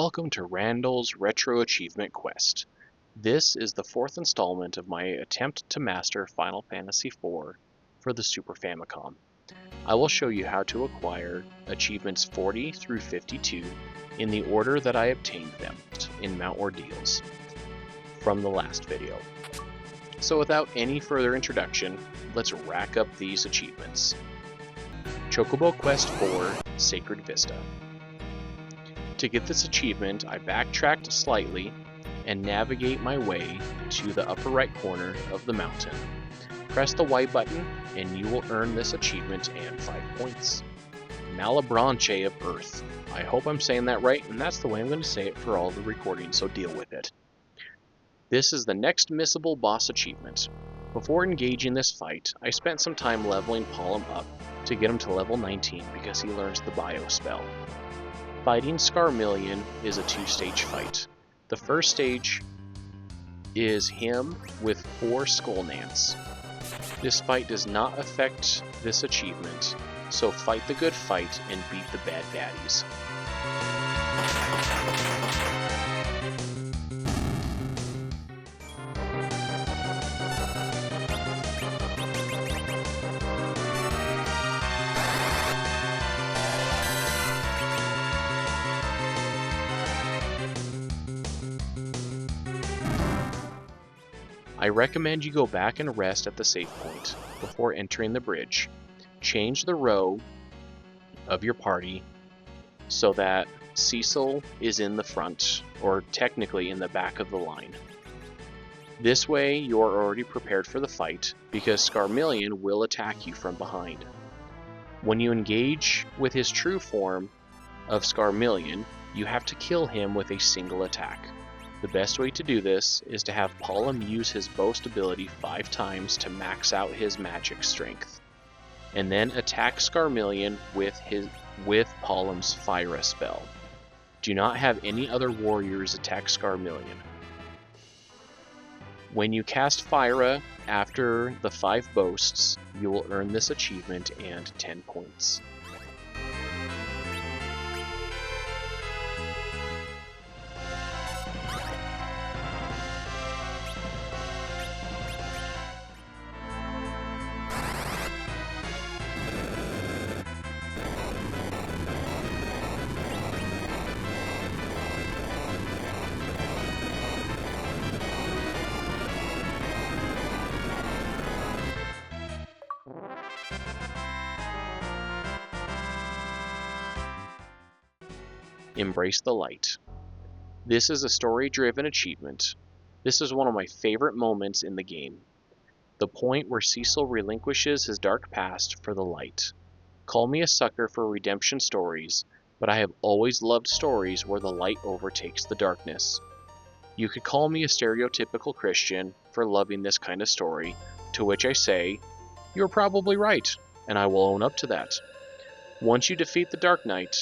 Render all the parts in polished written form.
Welcome to Randall's Retro Achievement Quest. This is the fourth installment of my attempt to master Final Fantasy IV for the Super Famicom. I will show you how to acquire achievements 40 through 52 in the order that I obtained them in Mount Ordeals from the last video. So without any further introduction, let's rack up these achievements. Chocobo Quest 4, Sacred Vista. To get this achievement, I backtracked slightly and navigate my way to the upper right corner of the mountain. Press the Y button and you will earn this achievement and 5 points. Malebranche of Earth. I hope I'm saying that right, and that's the way I'm going to say it for all the recordings, so deal with it. This is the next missable boss achievement. Before engaging this fight, I spent some time leveling Palom up to get him to level 19 because he learns the bio spell. Fighting Scarmillion is a two-stage fight. The first stage is him with 4 Skull Nance. This fight does not affect this achievement, so fight the good fight and beat the bad baddies. I recommend you go back and rest at the save point before entering the bridge. Change the row of your party so that Cecil is in the front, or technically in the back of the line. This way you're already prepared for the fight because Scarmillion will attack you from behind. When you engage with his true form of Scarmillion, you have to kill him with a single attack. The best way to do this is to have Palom use his boast ability 5 times to max out his magic strength, and then attack Scarmillion with Palom's Fyra spell. Do not have any other warriors attack Scarmillion. When you cast Fyra after the 5 boasts, you will earn this achievement and 10 points. Embrace the Light. This is a story-driven achievement. This is one of my favorite moments in the game. The point where Cecil relinquishes his dark past for the light. Call me a sucker for redemption stories, but I have always loved stories where the light overtakes the darkness. You could call me a stereotypical Christian for loving this kind of story, to which I say, you're probably right, and I will own up to that. Once you defeat the Dark Knight,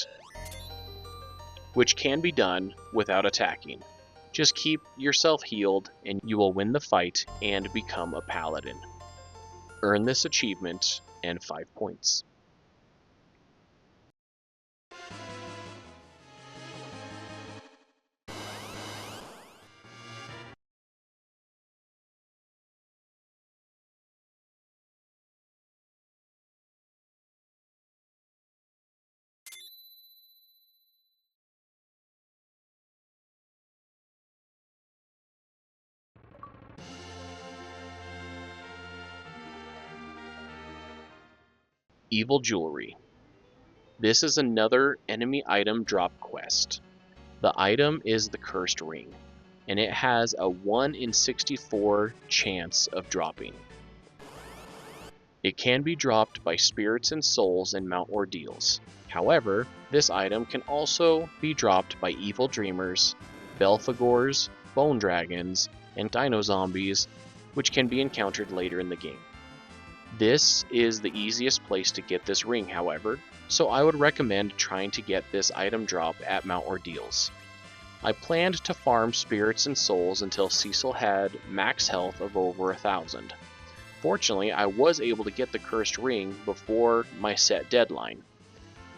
which can be done without attacking, just keep yourself healed and you will win the fight and become a paladin. Earn this achievement and 5 points. Evil Jewelry. This is another enemy item drop quest. The item is the Cursed Ring, and it has a 1 in 64 chance of dropping. It can be dropped by spirits and souls in Mount Ordeals. However, this item can also be dropped by evil dreamers, Belphegors, bone dragons, and dino zombies, which can be encountered later in the game. This is the easiest place to get this ring, however, so I would recommend trying to get this item drop at Mount Ordeals. I planned to farm spirits and souls until Cecil had max health of over 1,000. Fortunately, I was able to get the cursed ring before my set deadline.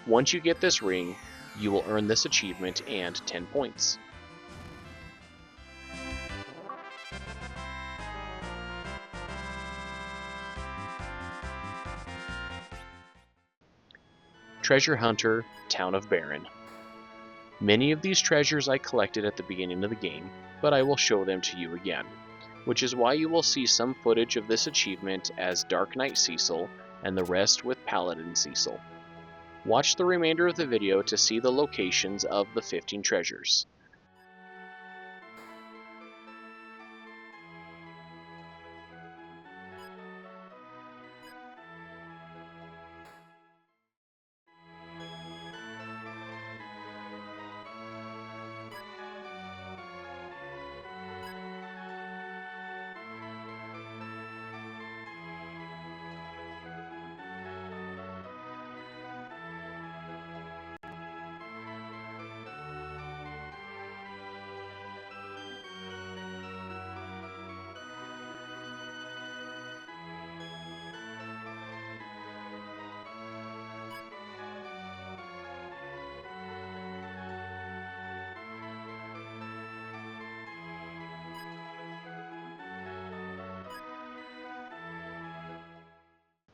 Once you get this ring, You will earn this achievement and 10 points. Treasure Hunter, Town of Baron. Many of these treasures I collected at the beginning of the game, but I will show them to you again, which is why you will see some footage of this achievement as Dark Knight Cecil and the rest with Paladin Cecil. Watch the remainder of the video to see the locations of the 15 treasures.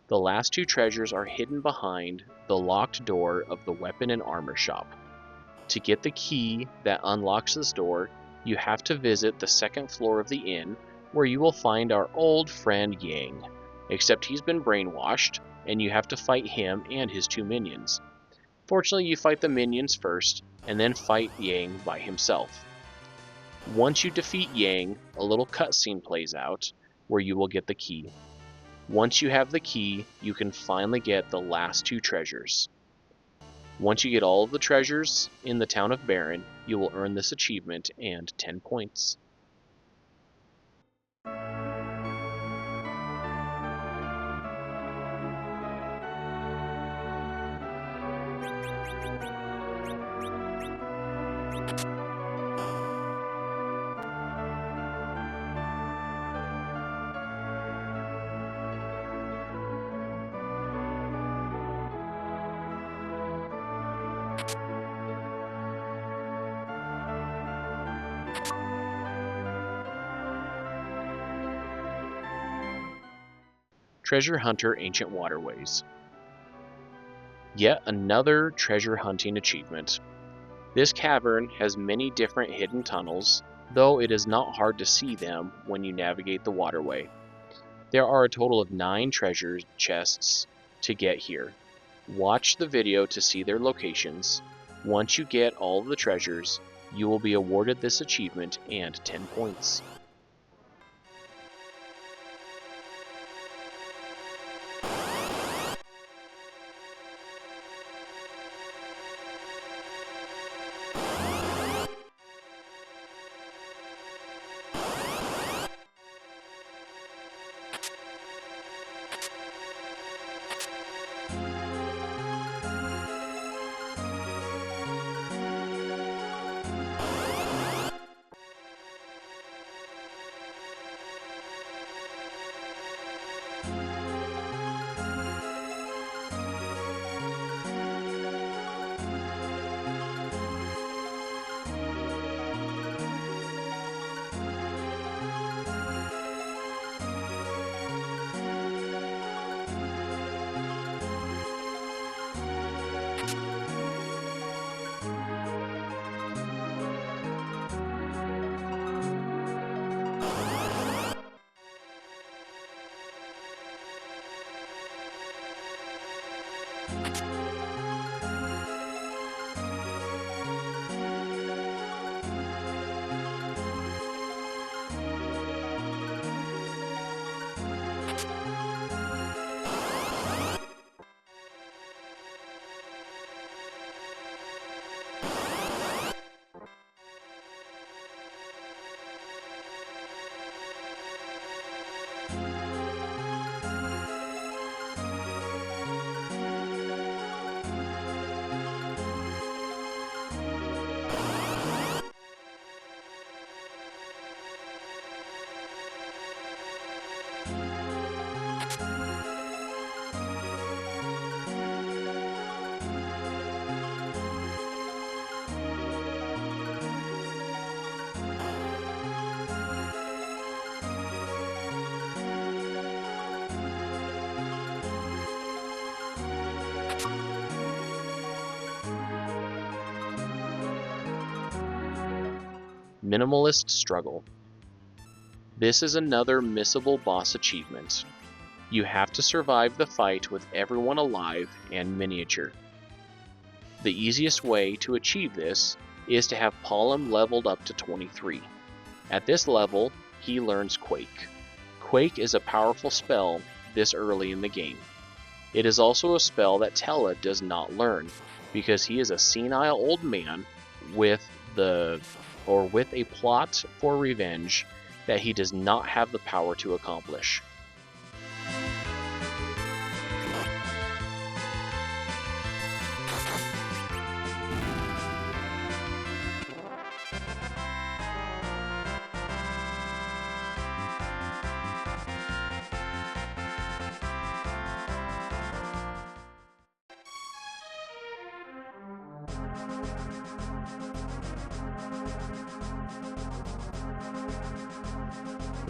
The last 2 treasures are hidden behind the locked door of the weapon and armor shop. To get the key that unlocks this door, you have to visit the 2nd floor of the inn, where you will find our old friend Yang, except he's been brainwashed, and you have to fight him and his 2 minions. Fortunately, you fight the minions first, and then fight Yang by himself. Once you defeat Yang, a little cutscene plays out, where you will get the key. Once you have the key, you can finally get the last 2 treasures. Once you get all of the treasures in the Town of Baron, you will earn this achievement and 10 points. Treasure Hunter Ancient Waterways. Yet another treasure hunting achievement. This cavern has many different hidden tunnels, though it is not hard to see them when you navigate the waterway. There are a total of 9 treasure chests to get here. Watch the video to see their locations. Once you get all of the treasures, you will be awarded this achievement and 10 points. Minimalist Struggle. This is another missable boss achievement. You have to survive the fight with everyone alive and miniature. The easiest way to achieve this is to have Palom leveled up to 23. At this level, he learns Quake. Quake is a powerful spell this early in the game. It is also a spell that Tella does not learn, because he is a senile old man with a plot for revenge that he does not have the power to accomplish.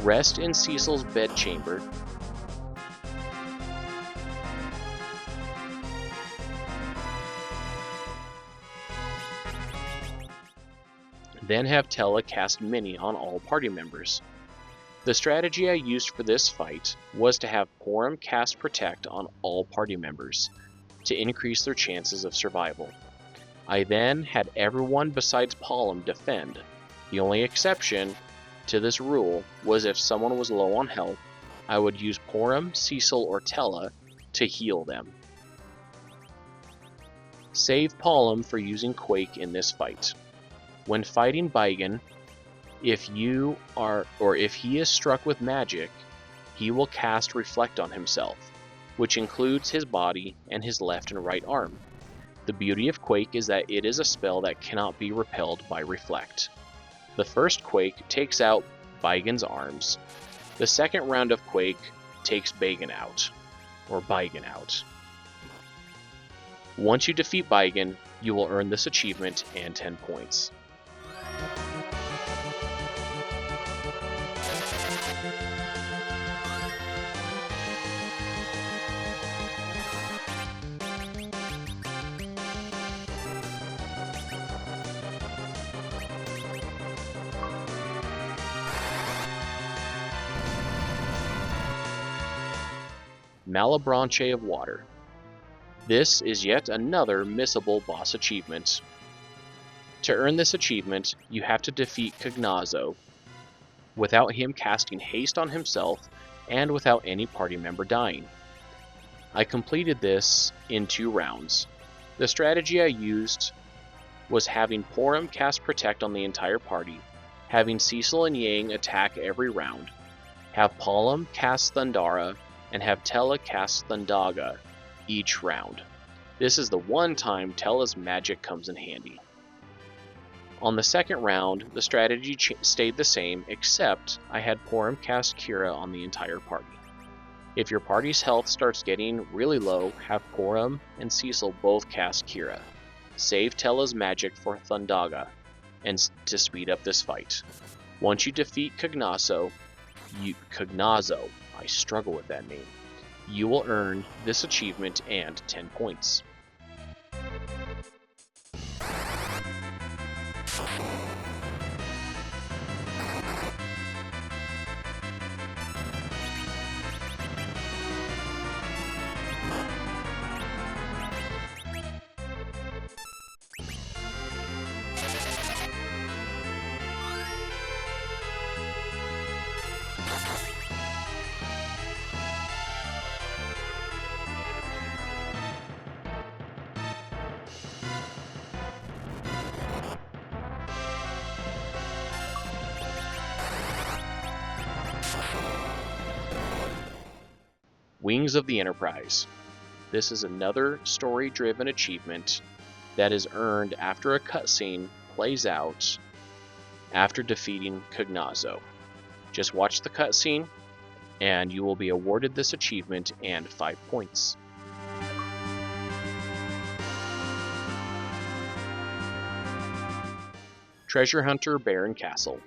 Rest in Cecil's bedchamber. Then have Tella cast Mini on all party members. The strategy I used for this fight was to have Porom cast Protect on all party members, to increase their chances of survival. I then had everyone besides Palom defend. The only exception to this rule was if someone was low on health, I would use Porom, Cecil, or Tella to heal them. Save Palom for using Quake in this fight. When fighting Baigen, if he is struck with magic, he will cast Reflect on himself, which includes his body and his left and right arm. The beauty of Quake is that it is a spell that cannot be repelled by Reflect. The first Quake takes out Baigen's arms. The second round of Quake takes Baigen out. Once you defeat Baigen, you will earn this achievement and 10 points. Malebranche of Water. This is yet another missable boss achievement. To earn this achievement, you have to defeat Cognazo without him casting haste on himself and without any party member dying. I completed this in 2 rounds. The strategy I used was having Porom cast Protect on the entire party, having Cecil and Yang attack every round, have Palom cast Thundara, and have Tella cast Thundaga each round. This is the one time Tella's magic comes in handy. On the second round, the strategy stayed the same, except I had Porom cast Kira on the entire party. If your party's health starts getting really low, have Porom and Cecil both cast Kira. Save Tella's magic for Thundaga and to speed up this fight. Once you defeat Cognazo, I struggle with that name, you will earn this achievement and 10 points. Wings of the Enterprise. This is another story-driven achievement that is earned after a cutscene plays out after defeating Cognazo. Just watch the cutscene and you will be awarded this achievement and 5 points. Treasure Hunter Baron Castle.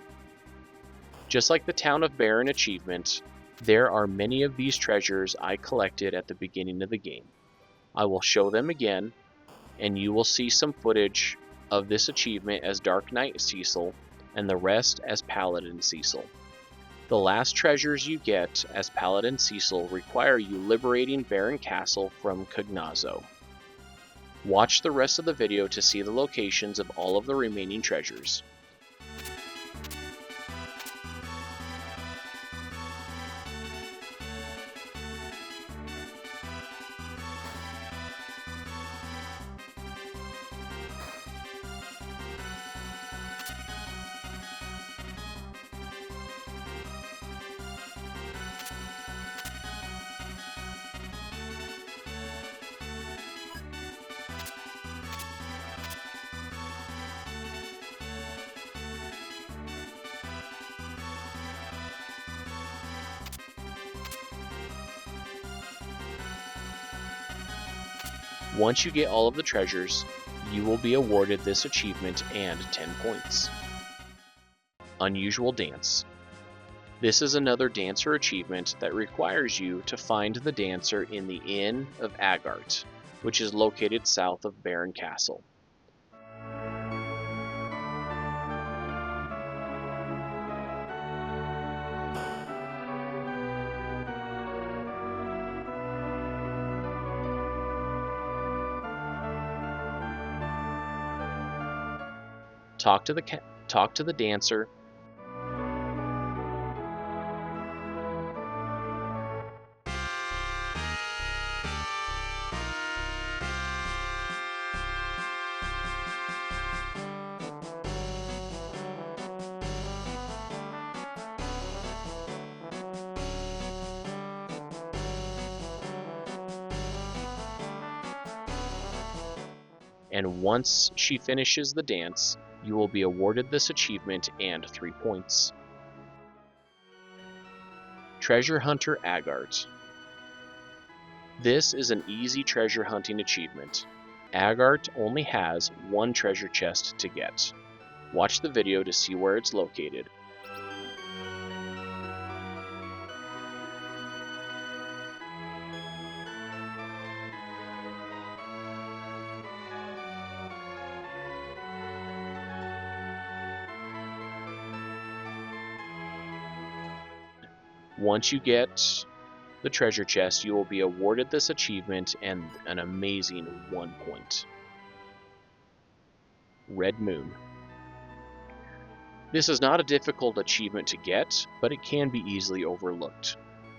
Just like the Town of Baron achievement, there are many of these treasures I collected at the beginning of the game. I will show them again, and you will see some footage of this achievement as Dark Knight Cecil and the rest as Paladin Cecil. The last treasures you get as Paladin Cecil require you liberating Baron Castle from Cognazo. Watch the rest of the video to see the locations of all of the remaining treasures. Once you get all of the treasures, you will be awarded this achievement and 10 points. Unusual Dance. This is another dancer achievement that requires you to find the dancer in the Inn of Agart, which is located south of Baron Castle. Talk to the dancer. And once she finishes the dance, you will be awarded this achievement and 3 points. Treasure Hunter Agart. This is an easy treasure hunting achievement. Agart only has one treasure chest to get. Watch the video to see where it's located. Once you get the treasure chest, you will be awarded this achievement and an amazing 1 point. Red Moon. This is not a difficult achievement to get, but it can be easily overlooked.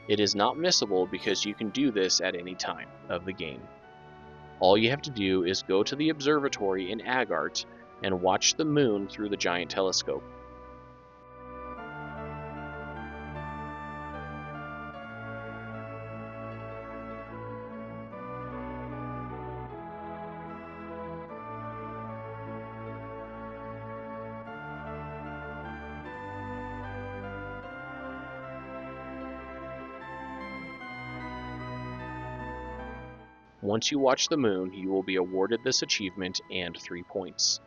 It is not missable because you can do this at any time of the game. All you have to do is go to the observatory in Agart and watch the moon through the giant telescope. Once you watch the moon, you will be awarded this achievement and 3 points.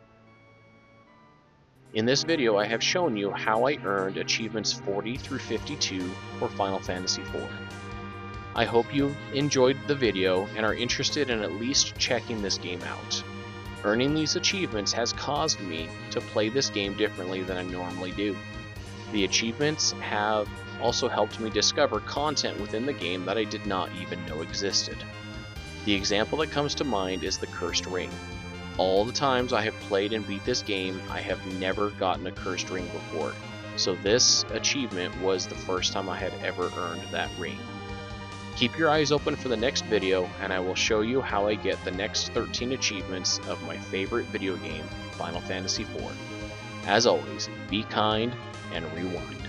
In this video, I have shown you how I earned achievements 40 through 52 for Final Fantasy IV. I hope you enjoyed the video and are interested in at least checking this game out. Earning these achievements has caused me to play this game differently than I normally do. The achievements have also helped me discover content within the game that I did not even know existed. The example that comes to mind is the Cursed Ring. All the times I have played and beat this game, I have never gotten a Cursed Ring before, so this achievement was the first time I had ever earned that ring. Keep your eyes open for the next video, and I will show you how I get the next 13 achievements of my favorite video game, Final Fantasy IV. As always, be kind and rewind.